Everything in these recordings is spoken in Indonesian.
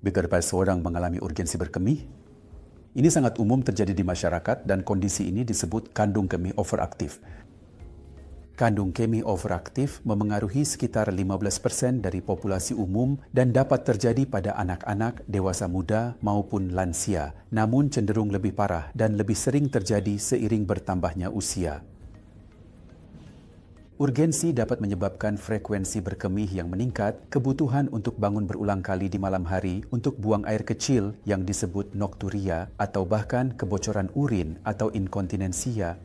beberapa seorang mengalami urgensi berkemih. Ini sangat umum terjadi di masyarakat dan kondisi ini disebut kandung kemih overaktif. Kandung kemih overaktif memengaruhi sekitar 15% dari populasi umum dan dapat terjadi pada anak-anak, dewasa muda maupun lansia, namun cenderung lebih parah dan lebih sering terjadi seiring bertambahnya usia. Urgensi dapat menyebabkan frekuensi berkemih yang meningkat, kebutuhan untuk bangun berulang kali di malam hari untuk buang air kecil yang disebut nokturia, atau bahkan kebocoran urin atau inkontinensia.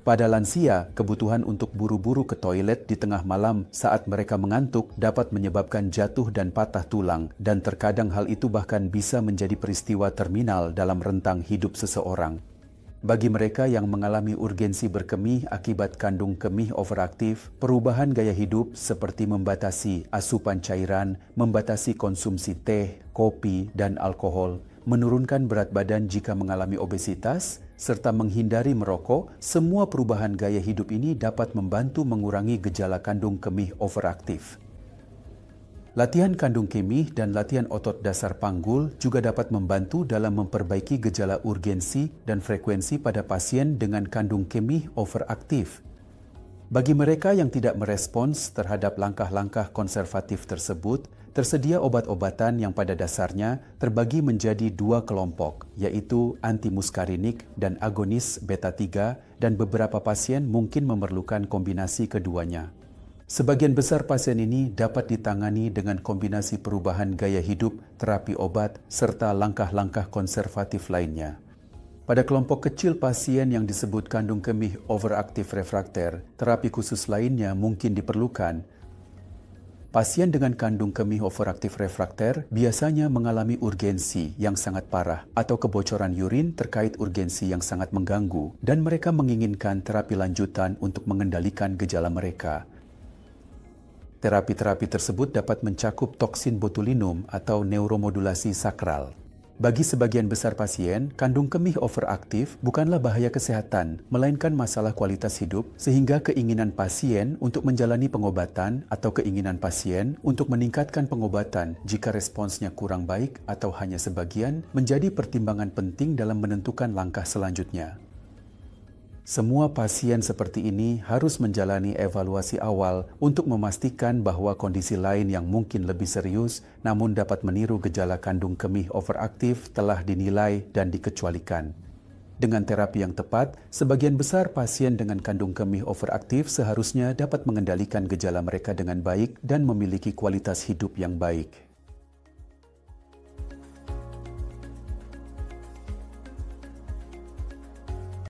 Pada lansia, kebutuhan untuk buru-buru ke toilet di tengah malam saat mereka mengantuk dapat menyebabkan jatuh dan patah tulang, dan terkadang hal itu bahkan bisa menjadi peristiwa terminal dalam rentang hidup seseorang. Bagi mereka yang mengalami urgensi berkemih akibat kandung kemih overaktif, perubahan gaya hidup seperti membatasi asupan cairan, membatasi konsumsi teh, kopi, dan alkohol, menurunkan berat badan jika mengalami obesitas, serta menghindari merokok, semua perubahan gaya hidup ini dapat membantu mengurangi gejala kandung kemih overaktif. Latihan kandung kemih dan latihan otot dasar panggul juga dapat membantu dalam memperbaiki gejala urgensi dan frekuensi pada pasien dengan kandung kemih overaktif. Bagi mereka yang tidak merespons terhadap langkah-langkah konservatif tersebut, tersedia obat-obatan yang pada dasarnya terbagi menjadi dua kelompok, yaitu antimuskarinik dan agonis beta-3, dan beberapa pasien mungkin memerlukan kombinasi keduanya. Sebagian besar pasien ini dapat ditangani dengan kombinasi perubahan gaya hidup, terapi obat, serta langkah-langkah konservatif lainnya. Pada kelompok kecil pasien yang disebut kandung kemih overaktif refrakter, terapi khusus lainnya mungkin diperlukan. Pasien dengan kandung kemih overaktif refrakter biasanya mengalami urgensi yang sangat parah atau kebocoran urin terkait urgensi yang sangat mengganggu, dan mereka menginginkan terapi lanjutan untuk mengendalikan gejala mereka. Terapi-terapi tersebut dapat mencakup toksin botulinum atau neuromodulasi sakral. Bagi sebagian besar pasien, kandung kemih overaktif bukanlah bahaya kesehatan, melainkan masalah kualitas hidup, sehingga keinginan pasien untuk menjalani pengobatan atau keinginan pasien untuk meningkatkan pengobatan jika responsnya kurang baik atau hanya sebagian menjadi pertimbangan penting dalam menentukan langkah selanjutnya. Semua pasien seperti ini harus menjalani evaluasi awal untuk memastikan bahwa kondisi lain yang mungkin lebih serius namun dapat meniru gejala kandung kemih overaktif telah dinilai dan dikecualikan. Dengan terapi yang tepat, sebagian besar pasien dengan kandung kemih overaktif seharusnya dapat mengendalikan gejala mereka dengan baik dan memiliki kualitas hidup yang baik.